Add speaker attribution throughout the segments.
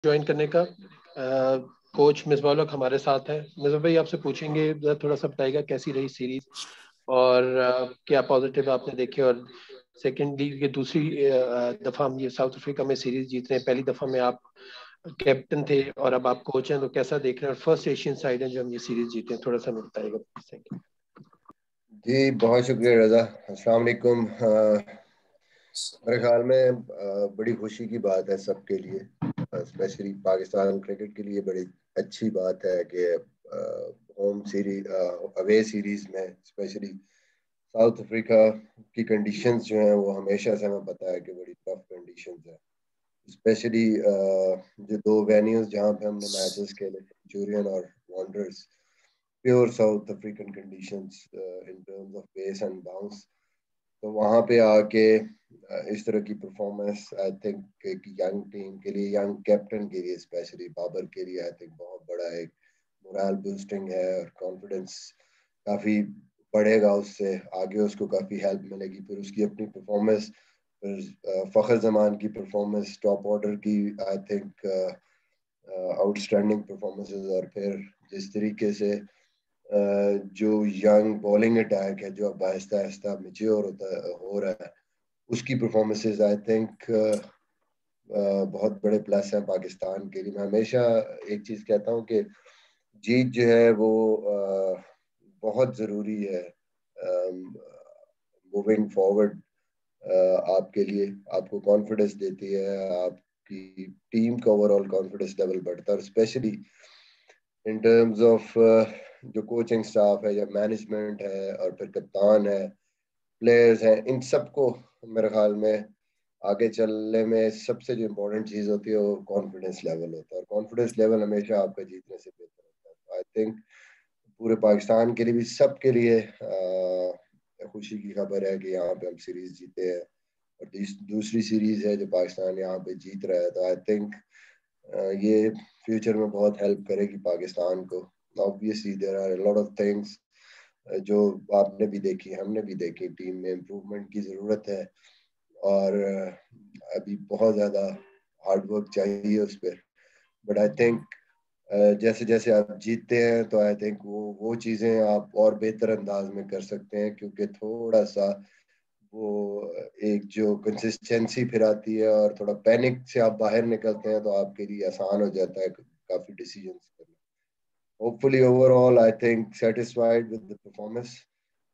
Speaker 1: Join करने का। Coach Misbah हक हमारे साथ हैं। मिसबाह भाई आपसे पूछेंगे, थोड़ा सा बताएगा कैसी रही सीरीज और क्या पॉजिटिव आपने देखे, और सेकेंडली ये दूसरी दफा हम ये साउथ अफ्रीका में सीरीज जीत रहे हैं। पहली दफा में आप कैप्टन थे और अब आप कोच हैं, तो कैसा देख रहे हैं? और फर्स्ट एशियन साइड है जो हम ये सीरीज जीते हैं, थोड़ा सा हमें बताएगा। थैंक यू
Speaker 2: जी, बहुत शुक्रिया रजा। अस्सलाम वालेकुम। मेरे ख्याल में बड़ी खुशी की बात है सबके लिए, स्पेशली पाकिस्तान क्रिकेट के लिए बड़ी अच्छी बात है कि होम सीरीज अवे सीरीज में स्पेशली साउथ अफ्रीका की कंडीशंस जो हैं वो हमेशा से हमें पता है कि बड़ी टफ कंडीशंस है। स्पेशली जो दो वेन्यूज जहाँ पे हमने मैचेस खेले, सेंचुरियन और Wanderers, pure South African conditions in terms of pace and bounce. तो वहाँ पे आके इस तरह की परफॉर्मेंस आई थिंक एक यंग टीम के लिए, यंग कैप्टन के लिए, स्पेशली बाबर के लिए आई थिंक बहुत बड़ा एक मोरल बूस्टिंग है और कॉन्फिडेंस काफ़ी बढ़ेगा उससे। आगे उसको काफ़ी हेल्प मिलेगी। फिर उसकी अपनी परफॉर्मेंस, फिर फ़खर जमान की परफॉर्मेंस टॉप ऑर्डर की आई थिंक आउटस्टैंडिंग परफॉर्मेंसेस, और फिर जिस तरीके से जो यंग बॉलिंग अटैक है जो अब आहिस्ता आहिस्ता मेच्योर हो रहा है, उसकी परफॉर्मेंसेस आई थिंक बहुत बड़े प्लस हैं पाकिस्तान के लिए। मैं हमेशा एक चीज़ कहता हूँ कि जीत जो है वो बहुत ज़रूरी है मूविंग फॉरवर्ड आपके लिए। आपको कॉन्फिडेंस देती है, आपकी टीम का ओवरऑल कॉन्फिडेंस लेवल बढ़ता है, और स्पेशली इन टर्म्स ऑफ जो कोचिंग स्टाफ है या मैनेजमेंट है और फिर कप्तान है, प्लेयर्स हैं, इन सबको मेरे ख्याल में आगे चलने में सबसे जो इम्पोर्टेंट चीज़ होती है वो कॉन्फिडेंस लेवल होता है, और कॉन्फिडेंस लेवल हमेशा आपका जीतने से बेहतर होता है। तो आई थिंक पूरे पाकिस्तान के लिए भी, सबके लिए खुशी की खबर है कि यहाँ पे हम सीरीज जीते हैं, और दूसरी सीरीज है जो पाकिस्तान यहाँ पे जीत रहा है। तो आई थिंक ये फ्यूचर में बहुत हेल्प करेगी पाकिस्तान को। Obviously there are lot of things जो आपने भी देखी, हमने भी देखी, टीम में इम्प्रूवमेंट की ज़रूरत है, और अभी बहुत ज़्यादा हार्ड वर्क चाहिए उस पर। बट आई थिंक जैसे जैसे आप जीतते हैं तो आई थिंक वो चीज़ें आप और बेहतर अंदाज में कर सकते हैं, क्योंकि थोड़ा सा वो एक जो कंसिस्टेंसी फिर आती है और थोड़ा पैनिक से आप बाहर निकलते हैं, तो आपके लिए आसान हो जाता है काफ़ी डिसीजंस करना। Hopefully overall I think satisfied with the performance,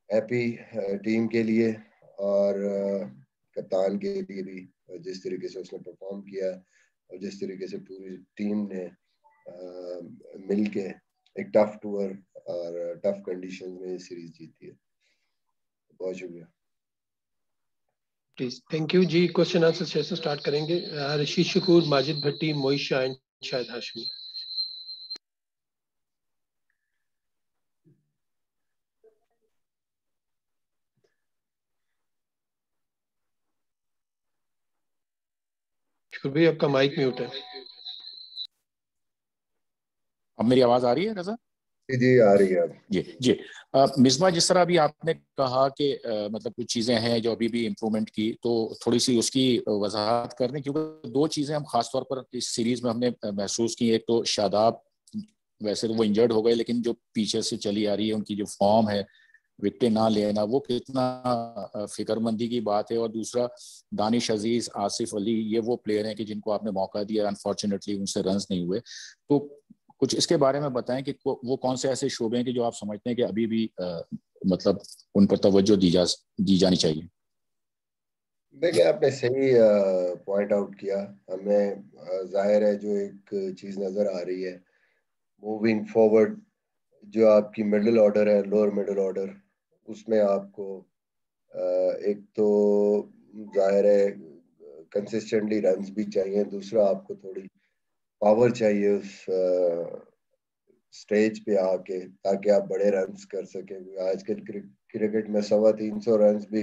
Speaker 2: happy team के लिए और कप्तान के लिए भी, जिस तरीके से उसने परफॉर्म किया और जिस तरीके से पूरी टीम ने मिल के एक टफ टूर और टफ कंडीशन में ये सीरीज जीती है। बहुत शुक्रिया।
Speaker 1: प्लीज। थैंक यू जी। क्वेश्चन आंसर सेशन स्टार्ट करेंगे। ऋषि शकूर, माजिद भट्टी, मोइश शाह एंड शाहिद हाशमी। शकूर भाई आपका माइक म्यूट है।
Speaker 3: अब मेरी आवाज आ रही है रजा?
Speaker 2: जी आ रही है अब।
Speaker 3: जी जी। मिसबा, जिस तरह अभी आपने कहा कि मतलब कुछ चीज़ें हैं जो अभी भी इम्प्रूवमेंट की, तो थोड़ी सी उसकी वजाहत कर दें, क्योंकि दो चीज़ें हम खास तौर पर इस सीरीज में हमने महसूस की। एक तो शादाब, वैसे तो वो इंजर्ड हो गए, लेकिन जो पीछे से चली आ रही है उनकी जो फॉर्म है, विकेट ना लेना, वो कितना फिक्रमंदी की बात है। और दूसरा, दानिश अजीज, आसिफ अली, ये वो प्लेयर हैं कि जिनको आपने मौका दिया, अनफॉर्चुनेटली उनसे रन्स नहीं हुए। तो कुछ इसके बारे में बताएं कि वो कौन से ऐसे शोबे हैं कि जो आप समझते हैं कि अभी भी मतलब उन पर तवज्जो दी जानी चाहिए।
Speaker 2: देखिए, आपने सही पॉइंट आउट किया। हमें जाहिर है जो एक चीज़ नज़र आ रही है मूविंग फॉरवर्ड, जो आपकी मिडिल ऑर्डर है, लोअर मिडिल ऑर्डर, उसमें आपको एक तो जाहिर है कंसिस्टेंटली रन्स भी चाहिए, दूसरा आपको थोड़ी पावर चाहिए उस स्टेज पे आके, ताकि आप बड़े रन्स कर सकें। आजकल क्रिकेट में 325 रन्स भी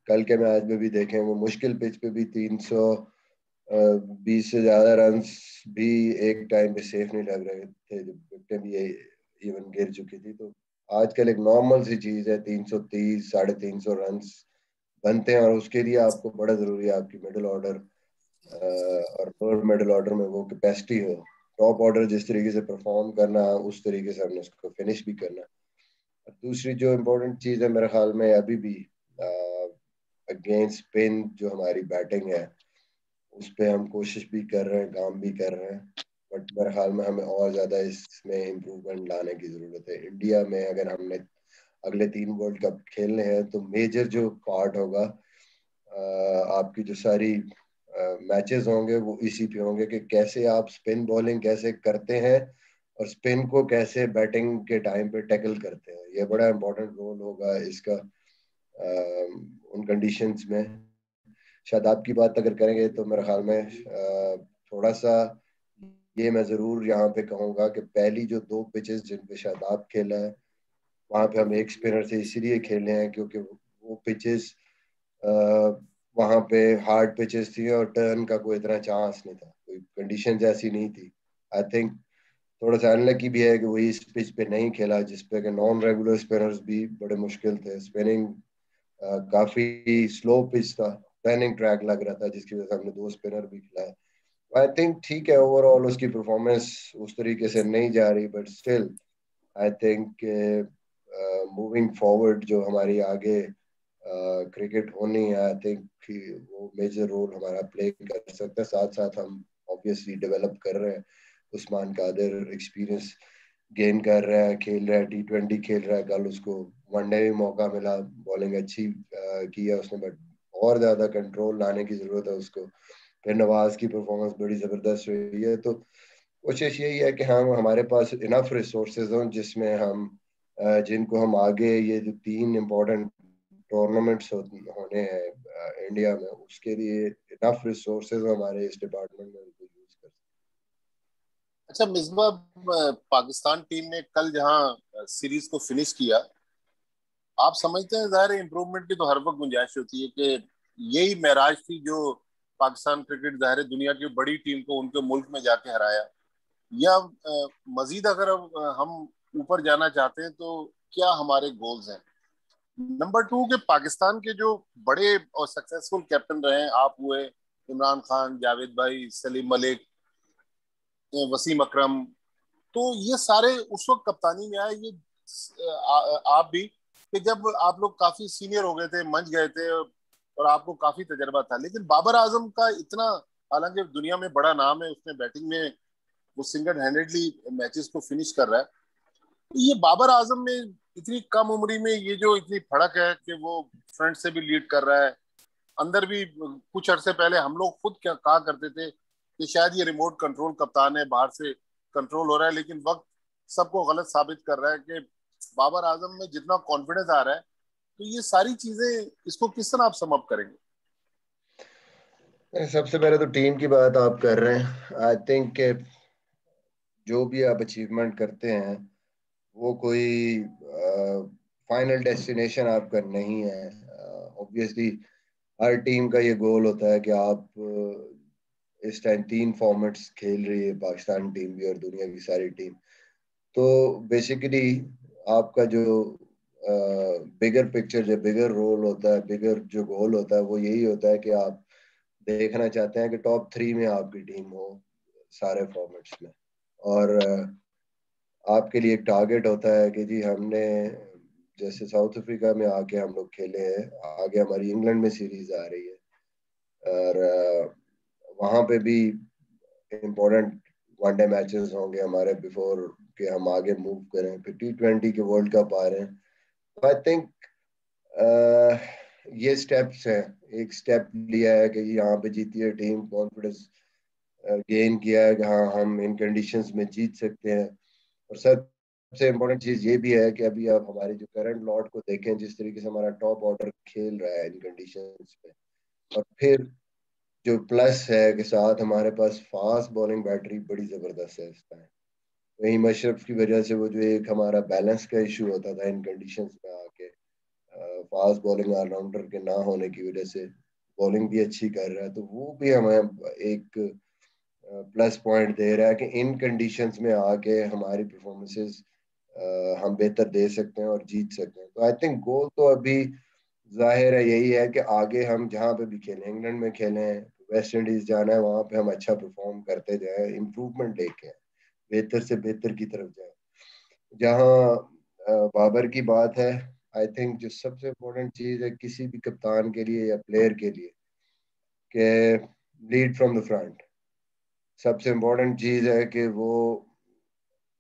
Speaker 2: कल के मैच में भी देखें, वो मुश्किल पिच पे भी 320 से ज्यादा रन्स भी एक टाइम पे सेफ नहीं लग रहे थे, जब विकेटें भी इवन गिर चुकी थी। तो आजकल एक नॉर्मल सी चीज है 330 350 रन्स बनते हैं, और उसके लिए आपको बड़ा जरूरी है आपकी मिडिल ऑर्डर और लोअर मिडिल ऑर्डर में वो कैपेसिटी हो, टॉप ऑर्डर जिस तरीके से परफॉर्म करना है उस तरीके से हमने उसको फिनिश भी करना। और दूसरी जो इम्पोर्टेंट चीज़ है मेरे ख्याल में अभी भी अगेंस्ट स्पिन जो हमारी बैटिंग है उस पर हम कोशिश भी कर रहे हैं, काम भी कर रहे हैं, बट मेरे ख्याल में हमें और ज़्यादा इसमें इम्प्रूवमेंट लाने की ज़रूरत है। इंडिया में अगर हमने अगले 3 वर्ल्ड कप खेलने हैं तो मेजर जो पार्ट होगा आपकी जो सारी मैचेस होंगे वो इसी पे होंगे कि कैसे आप स्पिन बॉलिंग कैसे करते हैं और स्पिन को कैसे बैटिंग के टाइम पे टैकल करते हैं। ये बड़ा इंपॉर्टेंट रोल होगा इसका उन कंडीशंस में। शादाब की बात अगर करेंगे तो मेरे ख्याल में थोड़ा सा ये मैं ज़रूर यहाँ पे कहूँगा कि पहली जो 2 पिचेस जिन पे शादाब खेला है वहाँ पे हम एक स्पिनर से इसीलिए खेले हैं क्योंकि वो पिचेस वहाँ पे हार्ड पिचेस थी और टर्न का कोई इतना चांस नहीं था, कोई कंडीशंस ऐसी नहीं थी। आई थिंक थोड़ा सा अनलकी भी है कि वो इस पिच पे नहीं खेला जिस पे कि नॉन रेगुलर स्पिनर्स भी बड़े मुश्किल थे। स्पिनिंग काफी स्लो पिच था, टर्निंग ट्रैक लग रहा था जिसकी वजह से हमने 2 स्पिनर भी खिलाए। आई थिंक ठीक है, ओवरऑल उसकी परफॉर्मेंस उस तरीके से नहीं जा रही, but still I think moving forward जो हमारी आगे क्रिकेट होनी है, आई थिंक वो मेजर रोल हमारा प्ले कर सकता है। साथ साथ हम ऑब्वियसली डेवलप कर रहे हैं। उस्मान कादिर एक्सपीरियंस गेन कर रहा है, खेल रहा है, T20 खेल रहा है, कल उसको वनडे में मौका मिला, बॉलिंग अच्छी की है उसने, बट और ज्यादा कंट्रोल लाने की जरूरत है उसको। फिर नवाज की परफॉर्मेंस बड़ी जबरदस्त रही है। तो कोशिश यही है कि हम हमारे पास इनफ रिसोर्सेज हों जिसमें हम जिनको हम आगे ये जो 3 इम्पोर्टेंट टूर्नामेंट्स होने हैं इंडिया में उसके लिए इनफ रिसोर्सेज हमारे इस डिपार्टमेंट में उनको यूज कर।
Speaker 4: अच्छा मिसबा, पाकिस्तान टीम ने कल जहां सीरीज को फिनिश किया, आप समझते हैं जाहिर इम्प्रूवमेंट की तो हर वक्त गुंजाइश होती है कि यही महराज थी जो पाकिस्तान क्रिकेट जाहिर दुनिया की बड़ी टीम को उनके मुल्क में जाके हराया, या मजीद अगर हम ऊपर जाना चाहते हैं तो क्या हमारे गोल्स हैं? नंबर 2 के पाकिस्तान के जो बड़े और सक्सेसफुल कैप्टन रहे हैं, आप हुए, इमरान खान, जावेद भाई, सलीम मलिक, वसीम अकरम, तो ये सारे उस वक्त कप्तानी में आए। ये आप भी, कि जब आप लोग काफी सीनियर हो गए थे, मंच गए थे और आपको काफी तजर्बा था, लेकिन बाबर आजम का इतना, हालांकि दुनिया में बड़ा नाम है, उसने बैटिंग में वो सिंगल हैंडेडली मैचेस को फिनिश कर रहा है, तो ये बाबर आजम में इतनी कम उम्री में ये जो इतनी फड़क है कि वो फ्रंट से भी लीड कर रहा है, अंदर भी। कुछ अरसे पहले हम लोग खुद क्या कहा करते थे कि शायद ये रिमोट कंट्रोल कप्तान है, बाहर से कंट्रोल हो रहा है, लेकिन वक्त सबको गलत साबित कर रहा है कि बाबर आजम में जितना कॉन्फिडेंस आ रहा है, तो ये सारी चीजें, इसको किस तरह आप सम अप करेंगे?
Speaker 2: सबसे पहले तो टीम की बात आप कर रहे हैं। आई थिंक जो भी आप अचीवमेंट करते हैं वो कोई फाइनल डेस्टिनेशन आपका नहीं है। ऑब्वियसली हर टीम का ये गोल होता है कि आप इस टाइम 3 फॉर्मेट्स खेल रही है पाकिस्तान टीम भी और दुनिया की सारी टीम। तो बेसिकली आपका जो बिगर पिक्चर, जो बिगर रोल होता है, बिगर जो गोल होता है वो यही होता है कि आप देखना चाहते हैं कि टॉप 3 में आपकी टीम हो सारे फॉर्मेट्स में। और आपके लिए एक टारगेट होता है कि जी हमने जैसे साउथ अफ्रीका में आके हम लोग खेले हैं, आगे हमारी इंग्लैंड में सीरीज आ रही है और वहाँ पे भी इम्पोर्टेंट वनडे मैचेस होंगे हमारे बिफोर के हम आगे मूव करें। फिर T20 के वर्ल्ड कप आ रहे हैं। तो आई थिंक ये स्टेप्स हैं। एक स्टेप लिया है कि यहाँ पे जीती है टीम, कॉन्फिडेंस गेन किया है कि हाँ हम इन कंडीशंस में जीत सकते हैं। और सबसे इम्पोर्टेंट चीज ये भी है कि अभी आप हमारी जो करंट लॉट को देखें, जिस तरीके से हमारा टॉप ऑर्डर खेल रहा है इन कंडीशंस में, और फिर जो प्लस है कि साथ हमारे पास फास्ट बॉलिंग बैटरी बड़ी जबरदस्त है इस टाइम। वही मशरफ की वजह से वो जो एक हमारा बैलेंस का इशू होता था इन कंडीशंस में आके, फास्ट बॉलिंग ऑलराउंडर के ना होने की वजह से बॉलिंग भी अच्छी कर रहा है, तो वो भी हमें एक प्लस पॉइंट दे रहा है कि इन कंडीशंस में आके हमारी परफॉर्मेंसेस हम बेहतर दे सकते हैं और जीत सकते हैं। तो आई थिंक गोल तो अभी जाहिर है यही है कि आगे हम जहाँ पे भी खेलें, इंग्लैंड में खेलें, वेस्ट इंडीज जाना है, वहां पे हम अच्छा परफॉर्म करते जाए, इम्प्रूवमेंट लेके आए, बेहतर से बेहतर की तरफ जाए। जहाँ बाबर की बात है, आई थिंक जो सबसे इम्पोर्टेंट चीज है किसी भी कप्तान के लिए या प्लेयर के लिए, कि लीड फ्रॉम द फ्रंट। सबसे इम्पोर्टेंट चीज है कि वो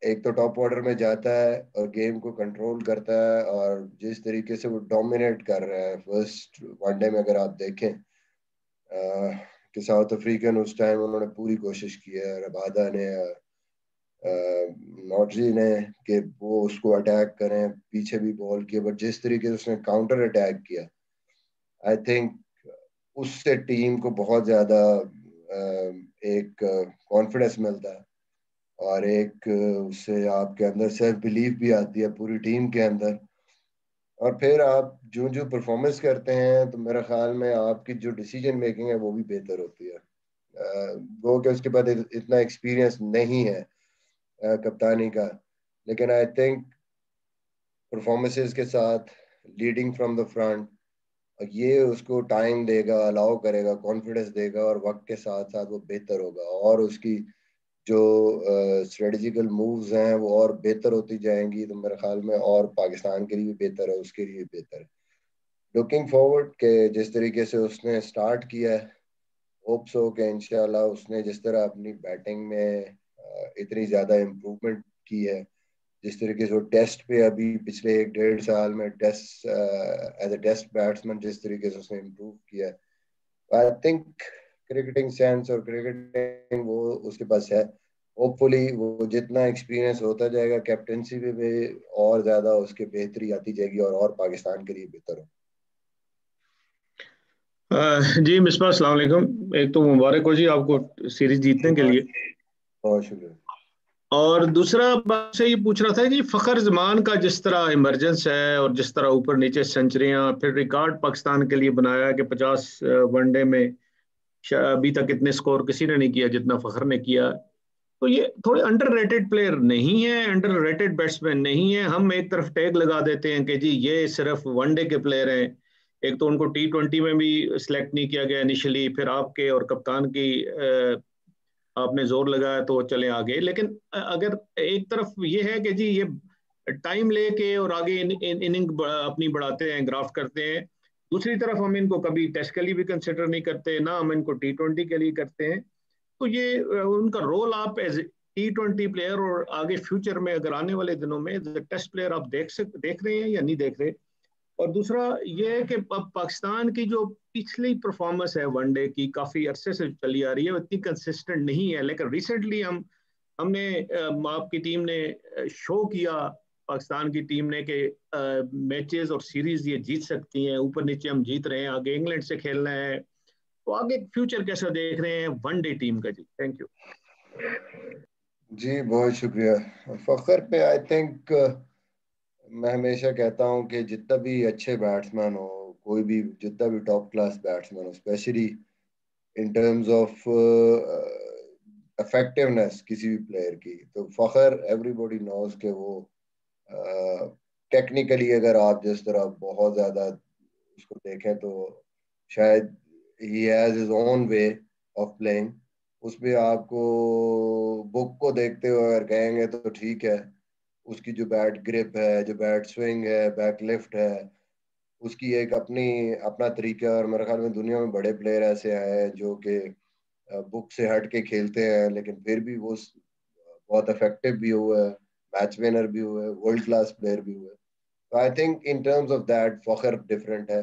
Speaker 2: एक तो टॉप ऑर्डर में जाता है और गेम को कंट्रोल करता है, और जिस तरीके से वो डोमिनेट कर रहा है फर्स्ट वनडे में, अगर आप देखें कि साउथ अफ्रीकन उस टाइम उन्होंने पूरी कोशिश की है, रबादा ने, नॉटजी ने, कि वो उसको अटैक करें, पीछे भी बॉल किया, बट जिस तरीके से उसने काउंटर अटैक किया, आई थिंक उससे टीम को बहुत ज्यादा एक कॉन्फिडेंस मिलता है, और एक उससे आपके अंदर सेल्फ बिलीफ भी आती है पूरी टीम के अंदर। और फिर आप जो जो परफॉर्मेंस करते हैं तो मेरे ख्याल में आपकी जो डिसीजन मेकिंग है वो भी बेहतर होती है। वो कि उसके बाद इतना एक्सपीरियंस नहीं है कप्तानी का, लेकिन आई थिंक परफॉर्मेंसेस के साथ लीडिंग फ्रॉम द फ्रंट, ये उसको टाइम देगा, अलाउ करेगा, कॉन्फिडेंस देगा, और वक्त के साथ साथ वो बेहतर होगा, और उसकी जो स्ट्रेटेजिकल मूव्स हैं वो और बेहतर होती जाएंगी, तो मेरे ख्याल में और पाकिस्तान के लिए भी बेहतर है, उसके लिए भी बेहतर है। लुकिंग फॉरवर्ड के जिस तरीके से उसने स्टार्ट किया है, होप्स हो कि इंशाल्लाह उसने जिस तरह अपनी बैटिंग में इतनी ज़्यादा इम्प्रूवमेंट की है, जिस तरीके से वो टेस्ट पे अभी पिछले 1-1.5 साल में test as a test batsman जिस तरीके से उसने इम्प्रूव किया है, आई थिंक क्रिकेटिंग सेंस और क्रिकेटिंग वो उसके पास है। होपफुली वो जितना एक्सपीरियंस होता जाएगा कैप्टनसी में भी और ज्यादा उसके बेहतरी आती जाएगी, और पाकिस्तान के लिए बेहतर हो।
Speaker 5: जी मिसबा, अस्सलाम वालेकुम। एक तो मुबारक हो जी आपको सीरीज जीतने के लिए,
Speaker 2: बहुत शुक्रिया।
Speaker 5: और दूसरा बात से ये पूछ रहा था जी, फखर जमान का जिस तरह इमरजेंस है और जिस तरह ऊपर नीचे सेंचुरियां, फिर रिकॉर्ड पाकिस्तान के लिए बनाया कि 50 वनडे में अभी तक इतने स्कोर किसी ने नहीं किया जितना फखर ने किया। तो ये थोड़े अंडररेटेड प्लेयर नहीं है, अंडररेटेड बैट्समैन नहीं है। हम एक तरफ टैग लगा देते हैं कि जी ये सिर्फ वनडे के प्लेयर हैं। एक तो उनको T20 में भी सिलेक्ट नहीं किया गया इनिशियली, फिर आपके और कप्तान की आपने जोर लगाया तो चले आगे। लेकिन अगर एक तरफ ये है कि जी ये टाइम लेके और आगे इनिंग अपनी बढ़ाते हैं, ग्राफ्ट करते हैं, दूसरी तरफ हम इनको कभी टेस्ट के लिए भी कंसिडर नहीं करते, ना हम इनको T20 के लिए करते हैं। तो ये उनका रोल आप एज T20 प्लेयर और आगे फ्यूचर में अगर आने वाले दिनों में एज टेस्ट प्लेयर आप देख रहे हैं या नहीं देख रहे। और दूसरा ये है कि पाकिस्तान की जो पिछली परफॉर्मेंस है वनडे की, काफी अरसे से चली आ रही है, इतनी कंसिस्टेंट नहीं है, लेकिन रिसेंटली हमने आपकी टीम ने शो किया, पाकिस्तान की टीम ने, कि मैचेस और सीरीज ये जीत सकती हैं, ऊपर नीचे हम जीत रहे हैं, आगे इंग्लैंड से खेलना है। तो आगे फ्यूचर कैसा देख रहे हैं वनडे टीम का जी? थैंक यू
Speaker 2: जी बहुत शुक्रिया। फखर पे आई थिंक मैं हमेशा कहता हूँ कि जितना भी अच्छे बैट्समैन हो, कोई भी जितना भी टॉप क्लास बैट्समैन हो, specially in terms of effectiveness किसी भी प्लेयर की, तो फखर एवरीबॉडी नोज के वो टेक्निकली अगर आप जिस तरह बहुत ज्यादा उसको देखें तो शायद he has his own way of playing. उसमें आपको बुक को देखते हुए अगर कहेंगे तो ठीक है, उसकी जो बैट ग्रिप है, जो बैट स्विंग है, बैक लिफ्ट है, उसकी एक अपनी अपना तरीका है। और मेरे ख्याल में दुनिया में बड़े प्लेयर ऐसे हैं जो कि बुक से हट के खेलते हैं, लेकिन फिर भी वो बहुत इफेक्टिव भी हुआ है, मैच विनर भी हुआ है, वर्ल्ड क्लास प्लेयर भी हुआ है। तो I think in terms of that Fakhar different है।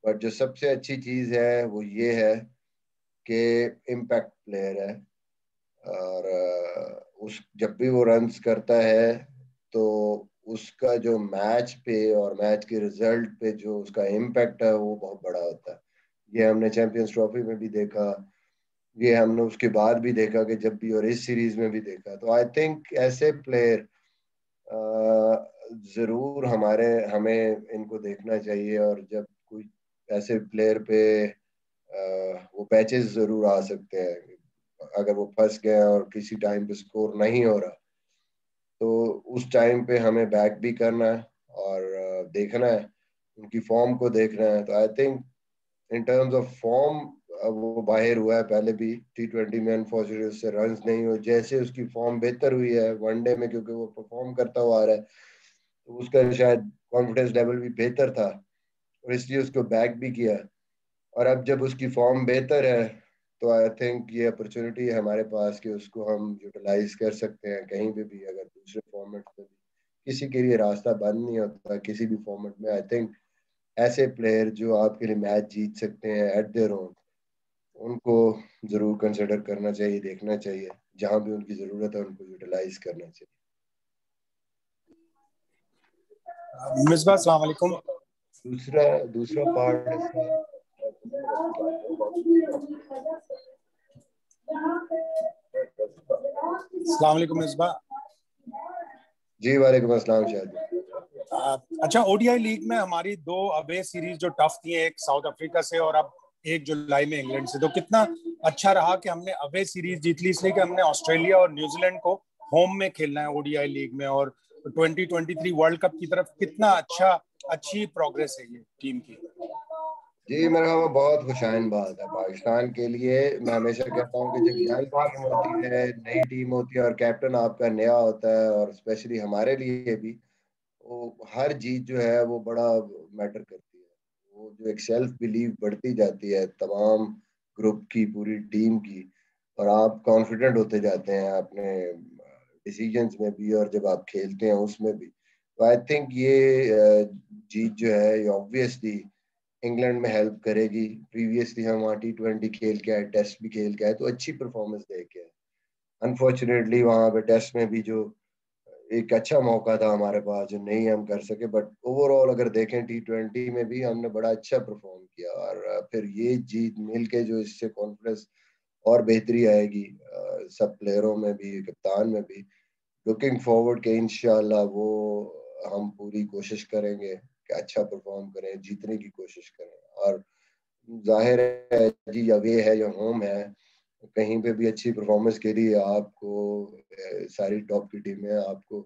Speaker 2: बट जो सबसे अच्छी चीज है वो ये है कि इम्पैक्ट प्लेयर है, और उस जब भी वो रन्स करता है तो उसका जो मैच पे और मैच के रिजल्ट पे जो उसका इम्पैक्ट है वो बहुत बड़ा होता है। ये हमने चैंपियंस ट्रॉफी में भी देखा, ये हमने उसके बाद भी देखा कि जब भी, और इस सीरीज में भी देखा। तो आई थिंक ऐसे प्लेयर जरूर हमें इनको देखना चाहिए, और जब कोई ऐसे प्लेयर पे वो पैचेस जरूर आ सकते हैं, अगर वो फंस गए और किसी टाइम पे स्कोर नहीं हो रहा, तो उस टाइम पे हमें बैक भी करना है और देखना है, उनकी फॉर्म को देखना है। तो I think in terms of form अब वो बाहर हुआ है पहले भी T20 में, अनफॉर्चुनेटली उससे रन्स नहीं हुए। जैसे उसकी फॉर्म बेहतर हुई है वनडे में, क्योंकि वो परफॉर्म करता हुआ आ रहा है, तो उसका शायद कॉन्फिडेंस लेवल भी बेहतर था और इसलिए उसको बैक भी किया। और अब जब उसकी फॉर्म बेहतर है तो आई थिंक ये अपॉर्चुनिटी है हमारे पास कि उसको हम यूटिलाइज कर सकते हैं कहीं पे भी। अगर दूसरे फॉर्मेट में भी किसी के लिए रास्ता बंद नहीं होता किसी भी फॉर्मेट में, आई थिंक ऐसे प्लेयर जो आपके लिए मैच जीत सकते हैं एट देयर ओन, उनको जरूर कंसिडर करना चाहिए, देखना चाहिए, जहां भी उनकी जरूरत है उनको यूटिलाइज करना चाहिए।
Speaker 6: मिसबा अस्सलाम वालेकुम।
Speaker 2: दूसरा दूसरा पार्ट इसका
Speaker 6: अस्सलाम वालेकुम मिसबा।
Speaker 2: जी वालेकुम अस्सलाम शायद।
Speaker 6: अच्छा, ओडीआई लीग में हमारी 2 अवे सीरीज जो टफ थी, एक साउथ अफ्रीका से और अब 1 जुलाई में इंग्लैंड से, तो कितना अच्छा रहा कि हमने अवे सीरीज जीत ली, इसलिए कि हमने ऑस्ट्रेलिया और न्यूजीलैंड को होम में खेलना है ओडीआई लीग में। और 2023 वर्ल्ड कप की तरफ कितना अच्छी प्रोग्रेस है ये टीम की।
Speaker 2: जी मेरा ख्याल में बहुत खुशाइन बात है पाकिस्तान के लिए। मैं हमेशा कहता हूँ कि जब यंग टीम होती है, नई टीम होती है और कैप्टन आपका नया होता है, और स्पेशली हमारे लिए भी, वो हर जीत जो है वो बड़ा मैटर करती है। वो जो एक सेल्फ बिलीव बढ़ती जाती है तमाम ग्रुप की, पूरी टीम की, और आप कॉन्फिडेंट होते जाते हैं अपने डिसीजंस में भी और जब आप खेलते हैं उसमें भी। तो आई थिंक ये जीत जो है ये ऑब्वियसली इंग्लैंड में हेल्प करेगी। प्रीवियसली हम वहाँ T20 खेल के आए, टेस्ट भी खेल के आए, तो अच्छी परफॉर्मेंस दे के आए। अनफॉर्चुनेटली वहाँ पे टेस्ट में भी जो एक अच्छा मौका था हमारे पास जो नहीं हम कर सके, बट ओवरऑल अगर देखें T20 में भी हमने बड़ा अच्छा परफॉर्म किया। और फिर ये जीत मिल के जो इससे कॉन्फिडेंस और बेहतरी आएगी सब प्लेयरों में भी, कप्तान में भी। लुकिंग फॉरवर्ड के इंशाल्लाह वो हम पूरी कोशिश करेंगे कि अच्छा परफॉर्म करें, जीतने की कोशिश करें। और जाहिर है जी, अवे है या होम है, कहीं पे भी अच्छी परफॉर्मेंस के लिए आपको सारी टॉप की टीमें आपको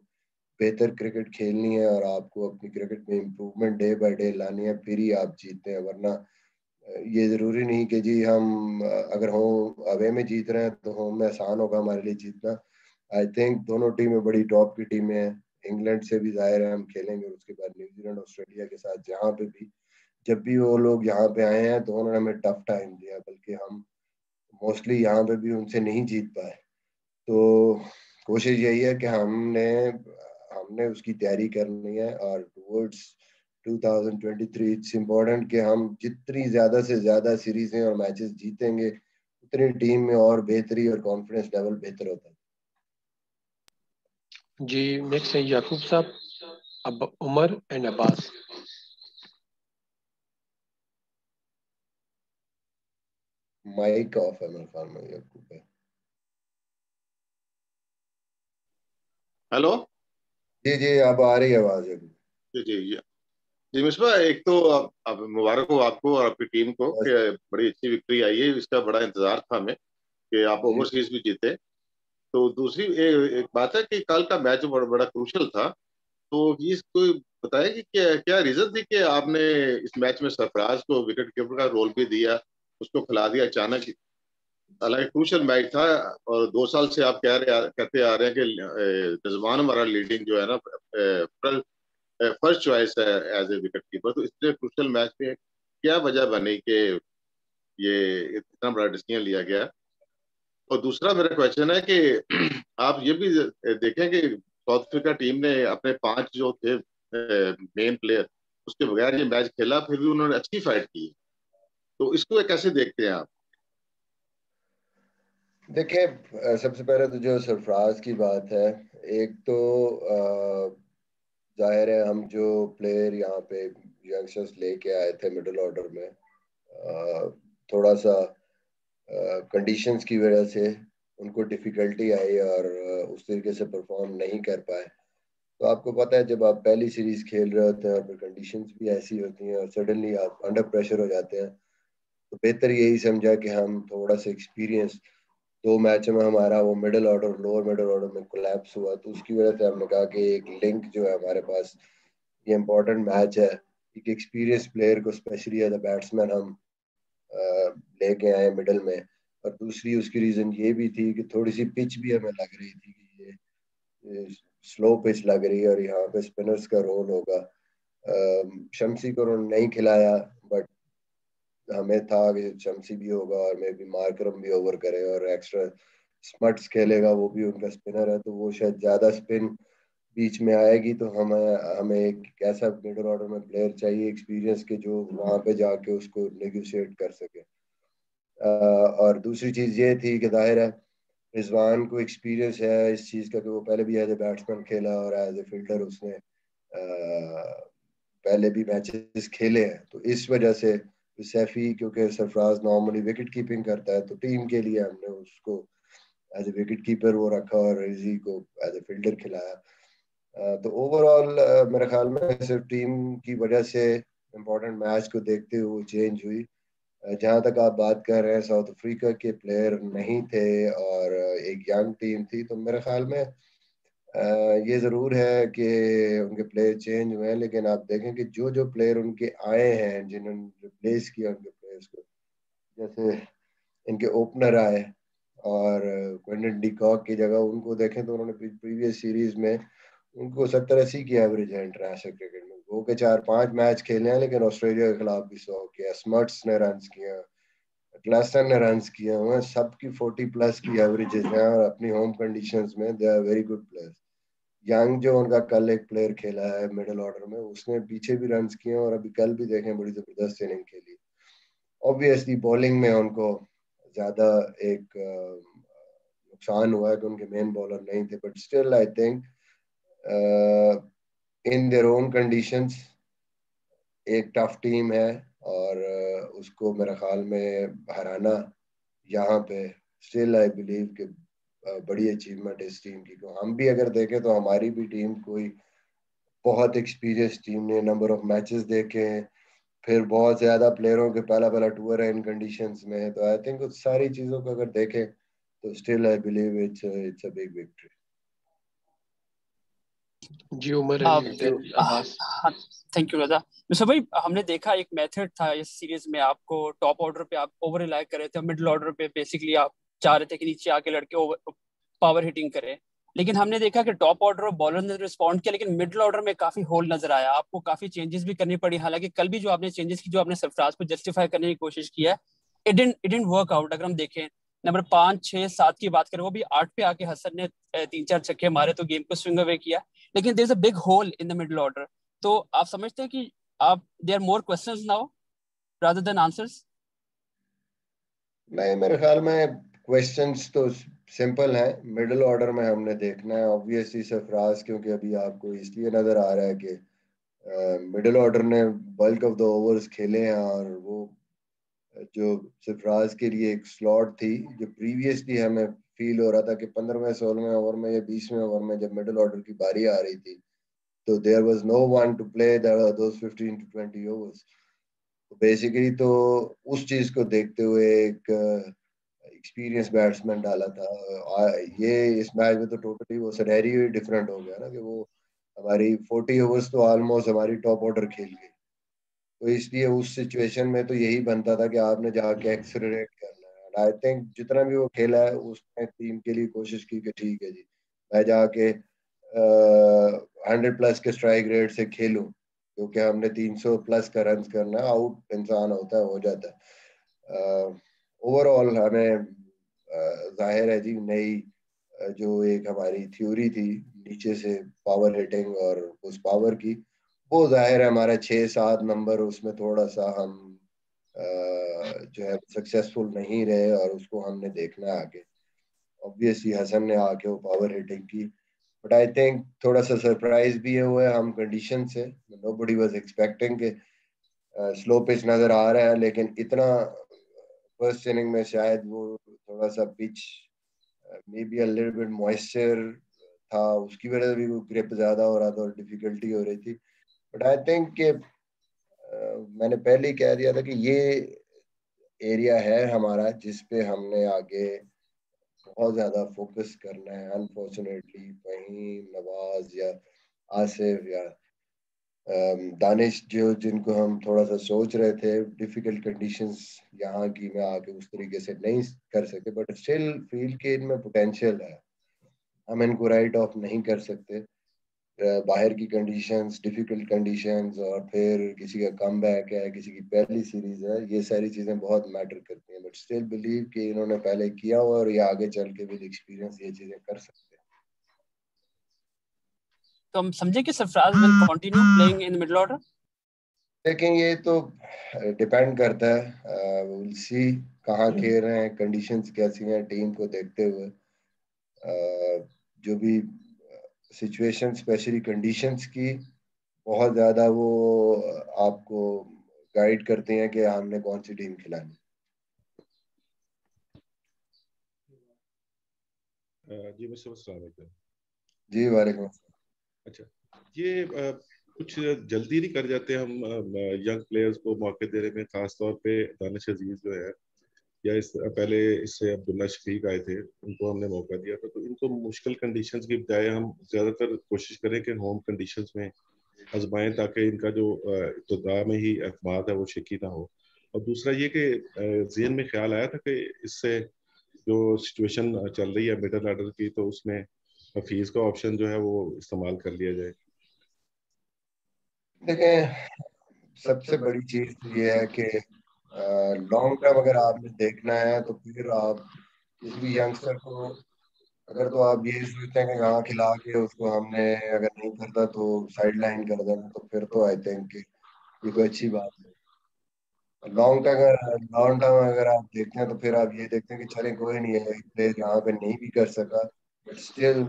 Speaker 2: बेहतर क्रिकेट खेलनी है और आपको अपनी क्रिकेट में इम्प्रूवमेंट डे बाय डे लानी है, फिर ही आप जीतते हैं। वरना ये जरूरी नहीं कि जी हम अगर होम अवे में जीत रहे हैं तो होम में आसान होगा हमारे लिए जीतना। आई थिंक दोनों टीमें बड़ी टॉप की टीमें हैं। इंग्लैंड से भी जाहिर है हम खेलेंगे, उसके बाद न्यूजीलैंड ऑस्ट्रेलिया के साथ, जहाँ पे भी जब भी वो लोग यहाँ पे आए हैं तो उन्होंने हमें टफ टाइम दिया, बल्कि हम मोस्टली यहाँ पे भी उनसे नहीं जीत पाए। तो कोशिश यही है कि हमने हमने उसकी तैयारी करनी है और टुवर्ड्स 2023 इट्स इम्पोर्टेंट कि हम जितनी ज्यादा से ज्यादा सीरीजें और मैचेस जीतेंगे उतनी टीम में और बेहतरी और कॉन्फिडेंस लेवल बेहतर होता है।
Speaker 1: जी नेक्स्ट है याकूब साहब, अब Umar and Abbas.
Speaker 2: Mike off है मेरे ख्याल में याकूब भाई।
Speaker 4: हेलो।
Speaker 2: जी जी अब आ रही है आवाज याकूब।
Speaker 4: जी जी जी मिसबा, एक तो अब मुबारक हो आपको और आपकी टीम को कि बड़ी अच्छी विक्ट्री आई है। इसका बड़ा इंतजार था हमें कि आप ओवरसीज भी जीते। तो दूसरी एक बात है कि कल का मैच बड़ा बड़ा क्रूशल था। तो ये कोई बताया कि क्या क्या रीजन थी कि आपने इस मैच में सरफराज को विकेट कीपर का रोल भी दिया, उसको खिला दिया अचानक। हालांकि क्रूशल मैच था और 2 साल से आप कहते आ रहे हैं कि रिजवान हमारा लीडिंग जो है ना फर्स्ट चॉइस है एज ए विकेट कीपर। तो इसलिए क्रूशल मैच में क्या वजह बनी कि ये इतना बड़ा डिसीजन लिया गया। और दूसरा मेरा क्वेश्चन है कि आप ये भी देखें कि साउथ अफ्रीका टीम ने अपने 5 जो थे मेन प्लेयर, उसके बगैर ये मैच खेला, फिर भी उन्होंने अच्छी फाइट की। तो इसको कैसे देखते हैं आप?
Speaker 2: देखिए सबसे पहले तो जो सरफराज की बात है, एक तो जाहिर है हम जो प्लेयर यहाँ पे यंगस्टर्स लेके आए थे मिडिल ऑर्डर में, थोड़ा सा कंडीशंस की वजह से उनको डिफिकल्टी आई और उस तरीके से परफॉर्म नहीं कर पाए। तो आपको पता है जब आप पहली सीरीज खेल रहे होते हैं और फिर कंडीशंस भी ऐसी होती हैं और सडनली आप अंडर प्रेशर हो जाते हैं, तो बेहतर यही समझा कि हम थोड़ा सा एक्सपीरियंस, 2 मैचों में हमारा वो middle order lower middle order में कोलैप्स हुआ, तो उसकी वजह से हमने कहा कि एक लिंक जो है हमारे पास, ये इम्पोर्टेंट मैच है, एक एक्सपीरियंस प्लेयर को स्पेशली एज अ बैट्समैन हम लेके आए मिडल में। और दूसरी उसकी रीज़न ये भी थी कि थोड़ी सी पिच भी हमें लग रही थी कि ये स्लो पिच लग रही है और यहाँ पे स्पिनर्स का रोल होगा। शम्सी को उन्होंने नहीं खिलाया, बट हमें था कि शम्सी भी होगा और मे बी मार्करम भी ओवर करे और एक्स्ट्रा स्मट्स खेलेगा, वो भी उनका स्पिनर है, तो वो शायद ज़्यादा स्पिन बीच में आएगी। तो हमें हमें एक ऐसा मिडल ऑर्डर में प्लेयर चाहिए एक्सपीरियंस के, जो वहाँ पे जाके उसको नेगोशिएट कर सके। और दूसरी चीज़ ये थी कि जाहिर है रिजवान को एक्सपीरियंस है इस चीज़ का कि वो पहले भी एज ए बैट्समैन खेला और एज ए फील्डर उसने पहले भी मैचेस खेले हैं। तो इस वजह से सैफी, क्योंकि सरफराज नॉर्मली विकेट कीपिंग करता है, तो टीम के लिए हमने उसको एज ए विकेट कीपर वो रखा और रिजी को एज ए फील्डर खिलाया। तो ओवरऑल मेरे ख्याल में सिर्फ टीम की वजह से इम्पोर्टेंट मैच को देखते हुए चेंज हुई। जहाँ तक आप बात कर रहे हैं साउथ अफ्रीका के प्लेयर नहीं थे और एक यंग टीम थी, तो मेरे ख्याल में ये ज़रूर है कि उनके प्लेयर चेंज हुए हैं, लेकिन आप देखें कि जो जो प्लेयर उनके आए हैं, जिन्होंने रिप्लेस किया उनके प्लेयर्स को, जैसे इनके ओपनर आए और क्विंटन डी कॉक की जगह उनको देखें तो उन्होंने प्रीवियस सीरीज में उनको 70-80 की एवरेज है इंटरनेशनल क्रिकेट में। वो के 4-5 मैच खेले हैं, लेकिन ऑस्ट्रेलिया के खिलाफ भी 100 किया, स्मर्ट्स ने रन किया, क्लासन ने रन किए हुए, सबकी 40 प्लस की एवरेजेस हैं और अपनी होम कंडीशंस में they are very good players. Young जो उनका कल एक प्लेयर खेला है मिडिल ऑर्डर में, उसने पीछे भी रन किए और अभी कल भी देखें बड़ी जबरदस्त इनिंग खेली। ऑब्वियसली बॉलिंग में उनको ज्यादा एक नुकसान हुआ है कि उनके मेन बॉलर नहीं थे, but still I think in their own conditions एक टफ टीम है और उसको मेरे ख्याल में हराना यहाँ पे स्टिल आई बिलीव कि बड़ी अचीवमेंट है इस टीम की। तो हम भी अगर देखें तो हमारी भी टीम कोई बहुत एक्सपीरियंस टीम ने, नंबर ऑफ मैचेस देखे हैं, फिर बहुत ज्यादा प्लेयरों के पहला पहला टूर है इन कंडीशंस में, तो आई थिंक उस सारी चीजों को अगर देखें तो still I believe it's a big victory.
Speaker 1: जी उमर अली देन अब्बास।
Speaker 7: हाँ, थैंक यू रजा। मिस्टर भाई, हमने देखा एक मेथड था इस सीरीज में, आपको टॉप ऑर्डर पे आप ओवर रिलाय कर रहे थे, मिडिल ऑर्डर पे बेसिकली आप चाह रहे थे कि नीचे आके लड़के ओवर पावर हिटिंग करें, लेकिन हमने देखा कि टॉप ऑर्डर और बॉलर ने रिस्पॉन्ड किया, लेकिन मिडिल ऑर्डर में काफी होल नजर आया, आपको काफी चेंजेस भी करनी पड़ी। हालांकि कल भी जो आपने चेंजेस की, जो आपने सरफराज को जस्टिफाई करने की कोशिश की है, इट डिडंट वर्क आउट। अगर हम देखें नंबर 5, 6, 7 की बात करें, वो भी 8 पे आके हसन ने 3-4 छक्के मारे तो गेम को स्विंग अवे किया, लेकिन there is a big hole in the middle order. तो आप समझते हैं कि आप there more questions now rather than answers?
Speaker 2: नहीं, मेरे ख्याल में क्वेश्चंस तो सिंपल हैं। मिडिल ऑर्डर में हमने देखना है ऑब्वियसली सरफराज, क्योंकि अभी आपको इसलिए नजर आ रहा है कि मिडिल ऑर्डर ने बल्क ऑफ द ओवर्स खेले हैं और वो जो सरफराज के लिए एक स्लॉट थी, जो प्रीवियसली हमें फील हो रहा था कि 15वें 16वें ओवर में या 20वें ओवर में जब मिडिल ऑर्डर की बारी आ रही थी, तो there was no one to play those 15 to 20 overs. तो बेसिकली तो उस चीज को देखते हुए एक एक्सपीरियंस बैट्समैन डाला था। ये इस मैच में तो टोटली वो सिनेरियो ही डिफरेंट हो गया ना, कि वो हमारी 40 ओवर्स तो ऑलमोस्ट हमारी टॉप ऑर्डर खेल गई। तो इसलिए उस सिचुएशन में तो यही बनता था कि आपने जाके एक्सेलरेट करना है। आई थिंक जितना भी वो खेला है उसने टीम के लिए कोशिश की कि ठीक है जी, मैं जाके 100 प्लस के स्ट्राइक रेट से खेलूं, क्योंकि हमने 300 प्लस का रन करना है, आउट इंसान होता है हो जाता है। ओवरऑल हमें जाहिर है जी नई जो एक हमारी थ्योरी थी नीचे से पावर हिटिंग और उस पावर की, वो जाहिर है हमारा 6-7 नंबर उसमें थोड़ा सा हम जो है सक्सेसफुल नहीं रहे और उसको हमने देखना है आगे। ऑब्वियसली हसन ने आके वो पावर हिटिंग की, बट आई थिंक थोड़ा सा सरप्राइज भी हुआ है हम कंडीशन से। नोबडी वाज एक्सपेक्टिंग के स्लो पिच नजर आ रहा है, लेकिन इतना फर्स्ट इनिंग में शायद वो थोड़ा सा pitch may be a little bit moisture था, उसकी वजह से भी वो ग्रिप ज्यादा हो रहा था और डिफिकल्टी हो रही थी। बट आई थिंक कि मैंने पहले ही कह दिया था कि ये एरिया है हमारा जिस पे हमने आगे बहुत ज्यादा फोकस करना है। अनफॉर्चुनेटली फहीम, नवाज या आसिफ या दानिश जो जिनको हम थोड़ा सा सोच रहे थे डिफिकल्ट कंडीशंस यहाँ की में आके उस तरीके से नहीं कर सके, बट स्टिल फील के इनमें पोटेंशियल है, हम इनको राइट ऑफ नहीं कर सकते। बाहर की कंडीशंस, डिफिकल्ट कंडीशंस, और फिर किसी का कम बैक है, किसी की पहली सीरीज है, ये सारी चीजें बहुत मैटर करती हैं, बट स्टिल बिलीव कि इन्होंने पहले किया हुआ और ये आगे चल के विद एक्सपीरियंस ये चीजें कर सकते हैं।
Speaker 7: तो हम समझे कि Sarfaraz will continue playing in middle order.
Speaker 2: लेकिन ये तो डिपेंड करता है, विल सी कहाँ खेल रहे हैं, कंडीशंस कैसी हैं टीम को देखते हुए। जो भी सिचुएशन, स्पेशली कंडीशंस की बहुत ज्यादा वो आपको गाइड करते हैं कि हमने कौन सी टीम खिलानी।
Speaker 8: जी मिस्टर अस्सलाम वालेकुम।
Speaker 2: जी वालेकुम।
Speaker 8: अच्छा, ये कुछ जल्दी नहीं कर जाते हम यंग प्लेयर्स को मौके देने में, खास तौर पे दानिश अजीज जो है, या इस पहले इससे अब्दुल्ला शफीक आए थे, उनको हमने मौका दिया था, तो इनको मुश्किल कंडीशंस की बजाय हम ज्यादातर कोशिश करें कि होम कंडीशंस में आजमाएं, ताकि इनका जो इब्तिदा में ही एतमाद है वो शेकी ना हो। और दूसरा ये कि ज़हन में ख्याल आया था कि इससे जो सिचुएशन चल रही है मिडिल ऑर्डर की, तो उसमें हफीज का ऑप्शन जो है वो इस्तेमाल कर लिया जाए।
Speaker 2: देखें, सबसे बड़ी चीज तो ये है कि लॉन्ग टर्म अगर आपने देखना है तो फिर आप किसी भी यंगस्टर को, अगर तो आप ये सोचते हैं कि यहाँ खिला के उसको हमने अगर नहीं करता तो साइड लाइन कर देना, तो फिर तो आई थिंक ये कोई अच्छी बात नहीं। लॉन्ग टर्म अगर आप देखते हैं तो फिर आप ये देखते हैं कि चले कोई नहीं है, प्लेयर यहाँ पे नहीं भी कर सका, बट स्टिल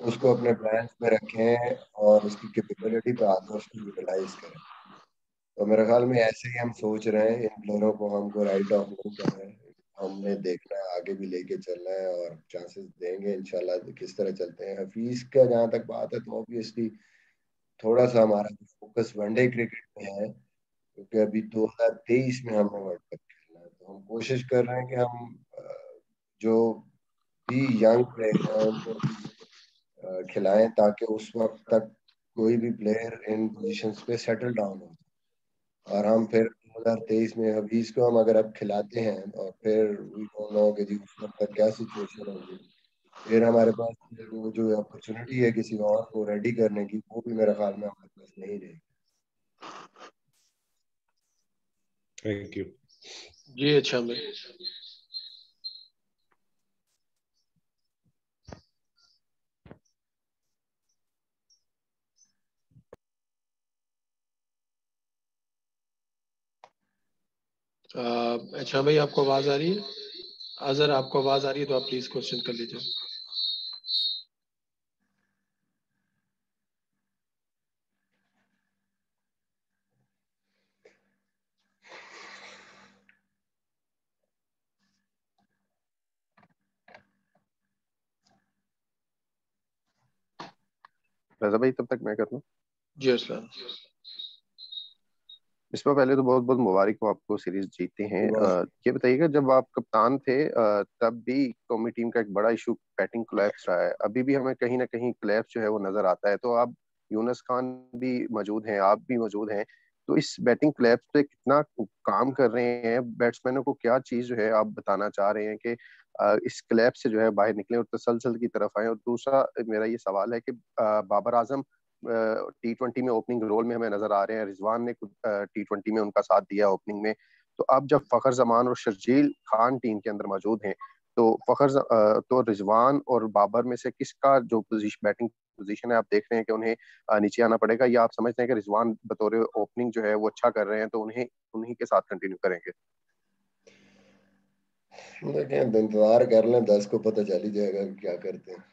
Speaker 2: उसको अपने प्लान्स में रखें और उसकी कैपेबिलिटी पे आकर उसको यूटिलाइज करें। तो मेरे ख्याल में ऐसे ही हम सोच रहे हैं, इन प्लेयरों को हमको राइट ऑफ नहीं कर रहे हैं, हमने देखना है, आगे भी लेके चलना है और चांसेस देंगे इंशाल्लाह। किस तरह चलते हैं हफीज का जहाँ तक बात है, तो ऑब्वियसली थोड़ा सा हमारा फोकस वनडे क्रिकेट में है, क्योंकि अभी 2023 में हमने वर्ल्ड कप खेलना है, तो हम कोशिश कर रहे हैं कि हम जो भी यंग प्लेयर हैं उनको खिलाएं, ताकि उस वक्त तक कोई भी प्लेयर इन पोजीशंस पे सेटल डाउन हो, और हम फिर 2023 में हफीज को हम अगर अब खिलाते हैं और फिर वी डोंट नो कि जी उस वक्त तक क्या सिचुएशन होगी, फिर हमारे पास वो जो अपॉर्चुनिटी है किसी और को रेडी करने की, वो भी मेरे ख्याल में हमारे पास नहीं रहेगी।
Speaker 8: थैंक यू
Speaker 1: जी। अच्छा भाई, अच्छा भाई, आपको आवाज आ रही है? अगर आपको आवाज आ रही है तो आप प्लीज क्वेश्चन कर लीजिए।
Speaker 9: रजा भाई तब तक मैं कर लूँ।
Speaker 1: जी असलाम।
Speaker 9: इसमें पहले तो बहुत बहुत मुबारक हो आपको, सीरीज जीते हैं। ये बताइएगा, जब आप कप्तान थे तब भी कौमी टीम का एक बड़ा इशू बैटिंग कोलैप्स रहा है, अभी भी हमें कहीं ना कहीं कोलैप्स जो है वो नजर आता है। तो आप, यूनुस खान भी मौजूद हैं, आप भी मौजूद हैं, तो इस बैटिंग कोलैप्स पे कितना काम कर रहे हैं बैट्समैनों को, क्या चीज जो है आप बताना चाह रहे हैं कि इस कोलैप्स से जो है बाहर निकले और तसलसल की तरफ आए। और दूसरा मेरा ये सवाल है कि बाबर आजम T20 में ओपनिंग रोल में हमें नजर आ रहे हैं, रिजवान ने T20 में उनका साथ दिया ओपनिंग में, तो अब जब फखर जमान और शर्जील खान टीम के अंदर मौजूद हैं, तो तो रिजवान और बाबर में से किसका जो बैटिंग पोजीशन है, आप देख रहे हैं कि उन्हें नीचे आना पड़ेगा, या आप समझते हैं कि रिजवान बतौर ओपनिंग जो है वो अच्छा कर रहे हैं, तो उन्हें उन्हीं के साथ कंटिन्यू करेंगे?
Speaker 2: देखें, इंतजार कर लें, 10 को पता चल ही जाएगा कि क्या करते हैं,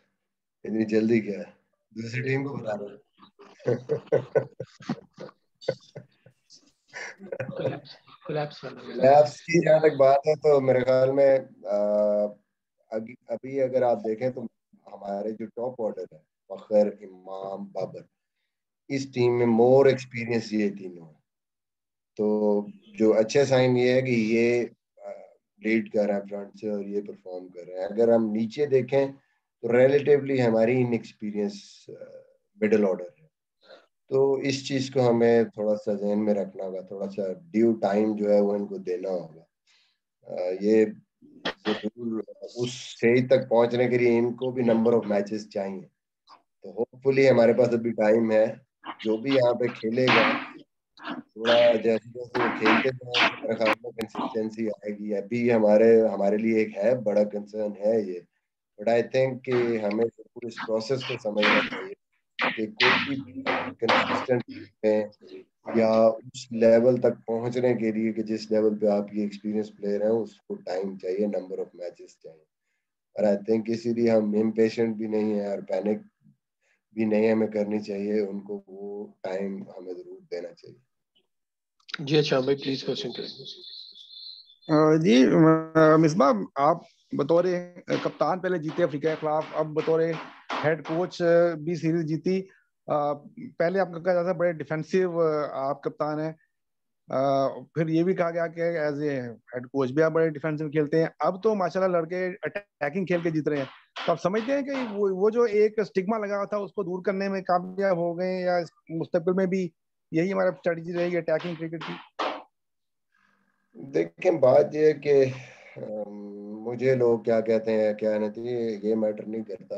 Speaker 2: इतनी जल्दी क्या है, दूसरी टीम को बता दो। कोलैप्स की जहाँ तक बात है, तो मेरे ख्याल में अभी अगर आप देखें तो हमारे जो टॉप ऑर्डर है, फखर, इमाम, बाबर, इस टीम में मोर एक्सपीरियंस ये तीनों है। तो जो अच्छा साइन ये है कि ये लीड कर रहे हैं फ्रंट से और ये परफॉर्म कर रहे हैं। अगर हम नीचे देखें तो रिलेटिवली हमारी इनएक्सपीरियंस मिडिल ऑर्डर है, तो इस चीज को हमें थोड़ा सा ध्यान में रखना होगा, थोड़ा सा ड्यू टाइम जो है वो इनको देना होगा। ये जरूर उस स्टेज तक पहुंचने के लिए इनको भी नंबर ऑफ मैचेस चाहिए। तो होपफुली हमारे पास अभी टाइम है, जो भी यहाँ पे खेलेगा थोड़ा जैसे जैसे वो खेलते जाएंगे मेरे ख्याल में कंसिस्टेंसी आएगी। अभी हमारे हमारे लिए एक है बड़ा कंसर्न है ये, बट आई थिंक कि हमें पूरे इस प्रोसेस को समझना चाहिए कि कोई भी कंसिस्टेंट है या उस लेवल तक पहुंचने के लिए कि जिस लेवल पे आप ये एक्सपीरियंस प्लेयर हैं उसको टाइम चाहिए, नंबर ऑफ मैचेस चाहिए। और आई थिंक इसीलिए हम इम्पेशेंट भी नहीं है और पैनिक भी नहीं हमें करनी चाहिए, उनको वो टाइम हमें जरूर देना चाहिए।
Speaker 1: जी अच्छा भाई प्लीज क्वेश्चन करें।
Speaker 10: जी मिसबाह, आप बतौर कप्तान पहले जीते अफ्रीका के खिलाफ, अब बतौर हेड कोच भी सीरीज जीती। पहले आपका कहा जाता है बड़े डिफेंसिव आप कप्तान हैं, फिर ये भी कहा गया कि एज ए हेड कोच भी आप बड़े डिफेंसिव खेलते हैं। अब तो माशाल्लाह लड़के अटैकिंग खेल के जीत रहे हैं, तो आप समझते हैं कि वो जो एक स्टिग्मा लगा था उसको दूर करने में कामयाब हो गए, या मुस्तकबिल में भी यही हमारा स्ट्रेटजी रहेगी अटैकिंग क्रिकेट की?
Speaker 2: देखें, बात यह है कि मुझे लोग क्या कहते हैं क्या नहीं, ये मैटर नहीं करता।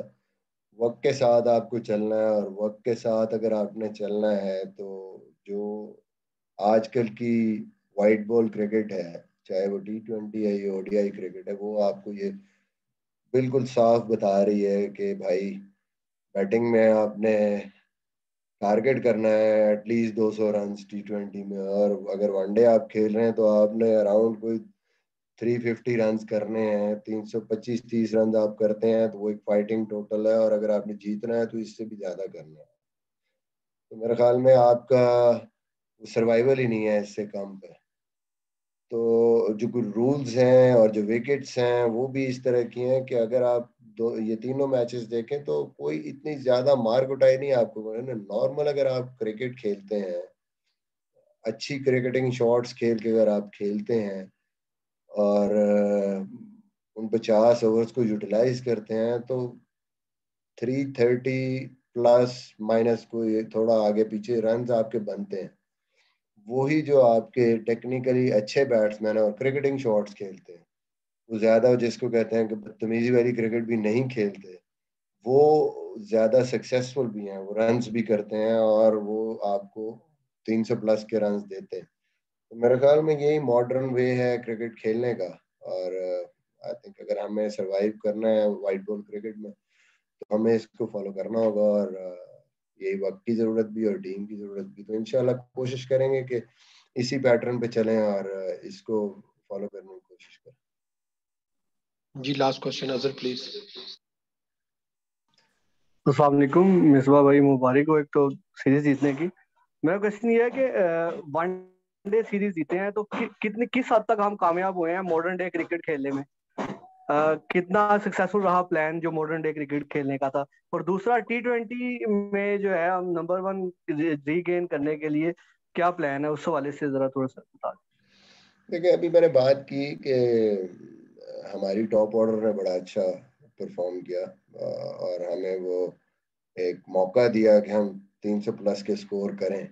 Speaker 2: वक्त के साथ आपको चलना है, और वक्त के साथ अगर आपने चलना है तो जो आजकल की वाइट बॉल क्रिकेट है, चाहे वो T20 है या ODI क्रिकेट है, वो आपको ये बिल्कुल साफ बता रही है कि भाई बैटिंग में आपने टारगेट करना है एटलीस्ट 200 रन T20 में, और अगर वनडे आप खेल रहे हैं तो आपने अराउंड कोई 350 रन करने हैं। 325-30 रन आप करते हैं तो वो एक फाइटिंग टोटल है, और अगर आपने जीतना है तो इससे भी ज्यादा करना है। तो मेरे ख्याल में आपका सर्वाइवल ही नहीं है इससे कम पे। तो जो कुछ रूल्स हैं और जो विकेट्स हैं वो भी इस तरह की हैं कि अगर आप ये तीनों मैचेस देखें तो कोई इतनी ज्यादा मार कुटाई नहीं आपको है ना। नॉर्मल अगर आप क्रिकेट खेलते हैं, अच्छी क्रिकेटिंग शॉट्स खेल के अगर आप खेलते हैं और उन 50 ओवर्स को यूटिलाइज करते हैं तो 330 प्लस माइनस कोई थोड़ा आगे पीछे रन आपके बनते हैं। वही जो आपके टेक्निकली अच्छे बैट्समैन और क्रिकेटिंग शॉट्स खेलते हैं, वो ज्यादा जिसको कहते हैं कि बदतमीजी वाली क्रिकेट भी नहीं खेलते, वो ज्यादा सक्सेसफुल भी हैं, वो रन्स भी करते हैं और वो आपको 300 प्लस के रन्स देते हैं। तो मेरे ख्याल में यही मॉडर्न वे है क्रिकेट खेलने का। और आई थिंक अगर हमें सरवाइव करना है वाइट बॉल क्रिकेट में तो हमें इसको फॉलो करना होगा, और यही वक्त की जरूरत भी और टीम की जरूरत भी। तो इंशाल्लाह कोशिश करेंगे कि इसी पैटर्न पे चलें और इसको फॉलो करने की कोशिश करें।
Speaker 1: जी लास्ट क्वेश्चन अजहर प्लीज।
Speaker 11: अस्सलाम वालेकुम मिसबा भाई, मुबारक हो एक तो सीरीज जीतने की। मेरा क्वेश्चन ये है कि वनडे सीरीज जीते हैं तो किस हद तक हम कामयाब हुए हैं मॉडर्न डे क्रिकेट खेलने में? कितना सक्सेसफुल रहा प्लान जो मॉडर्न डे क्रिकेट खेलने का था? और दूसरा T20 में जो है हम नंबर 1 रीगेन करने के लिए क्या प्लान है, उस हवाले से जरा थोड़ा सा बता दें।
Speaker 2: देखिए, अभी मैंने बात की कि हमारी टॉप ऑर्डर ने बड़ा अच्छा परफॉर्म किया और हमें वो एक मौका दिया कि हम 300 प्लस के स्कोर करें।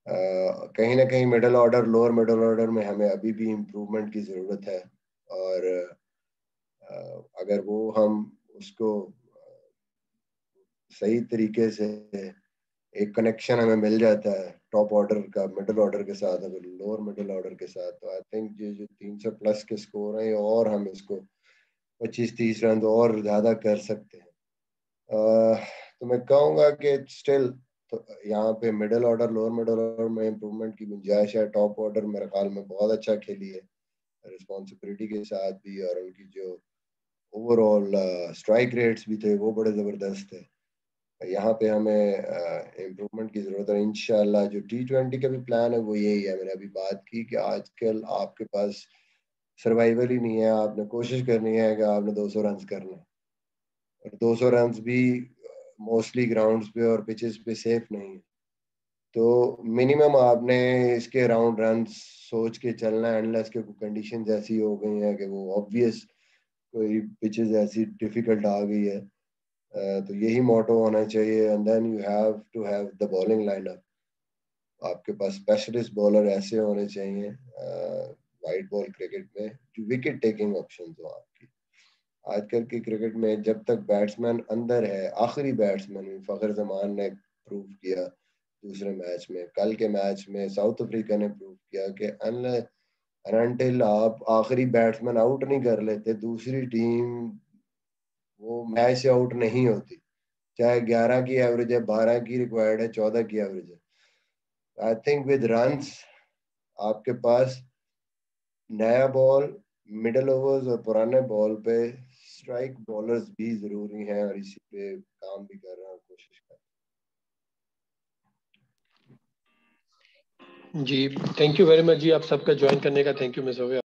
Speaker 2: कहीं ना कहीं middle order, lower middle order में हमें अभी भी इम्प्रूवमेंट की ज़रूरत है, और अगर वो हम उसको सही तरीके से एक कनेक्शन हमें मिल जाता है टॉप ऑर्डर का मिडिल ऑर्डर के साथ, अगर लोअर मिडिल ऑर्डर के साथ, तो आई थिंक ये जो 300 प्लस के स्कोर हैं और हम इसको 25-30 रन और ज़्यादा कर सकते हैं। तो मैं कहूँगा कि स्टिल तो यहाँ पे middle order, lower middle order में इम्प्रूवमेंट की गुंजाइश है। टॉप ऑर्डर मेरे ख्याल में बहुत अच्छा खेली है रिस्पॉन्सिबिलिटी के साथ भी, और उनकी जो ओवरऑल स्ट्राइक रेट्स भी थे वो बड़े ज़बरदस्त थे। यहाँ पे हमें इम्प्रूवमेंट की ज़रूरत है। इंशाल्लाह जो T20 का भी प्लान है वो यही है, मैंने अभी बात की कि आजकल आपके पास सर्वाइवल ही नहीं है, आपने कोशिश करनी है कि आपने 200 रन करना है, और 200 रन भी मोस्टली ग्राउंड्स पे और पिचेस पे सेफ नहीं है। तो मिनिमम आपने इसके अराउंड रन सोच के चलना है, अनलेस के कंडीशन ऐसी हो गई है कि वो ऑब्वियस कोई पिचेस ऐसी डिफिकल्ट आ गई है तो यही मोटो होना चाहिए। And then you have to have the bowling lineup. आपके पास स्पेशलिस्ट बॉलर ऐसे होने चाहिए वाइट बॉल क्रिकेट में जो विकेट टेकिंग ऑप्शन हो आपकी। आजकल की क्रिकेट में जब तक बैट्समैन अंदर है, आखिरी बैट्समैन फखर जमान ने प्रूव किया दूसरे मैच में, कल के मैच में साउथ अफ्रीका ने प्रूव किया कि अनटिल आप आखिरी बैट्समैन आउट नहीं कर लेते, दूसरी टीम वो मैच से आउट नहीं होती, चाहे 11 की एवरेज है, 12 की रिक्वायर्ड है, 14 की एवरेज है। आई थिंक विद रन्स आपके पास नया बॉल, मिडल ओवर्स और पुराने बॉल पे स्ट्राइक बॉलर्स भी जरूरी हैं, और इसी पे काम भी कर रहा हूँ, कोशिश कर।
Speaker 1: जी थैंक यू वेरी मच जी, आप सबका ज्वाइन करने का थैंक यू मिस हो गया।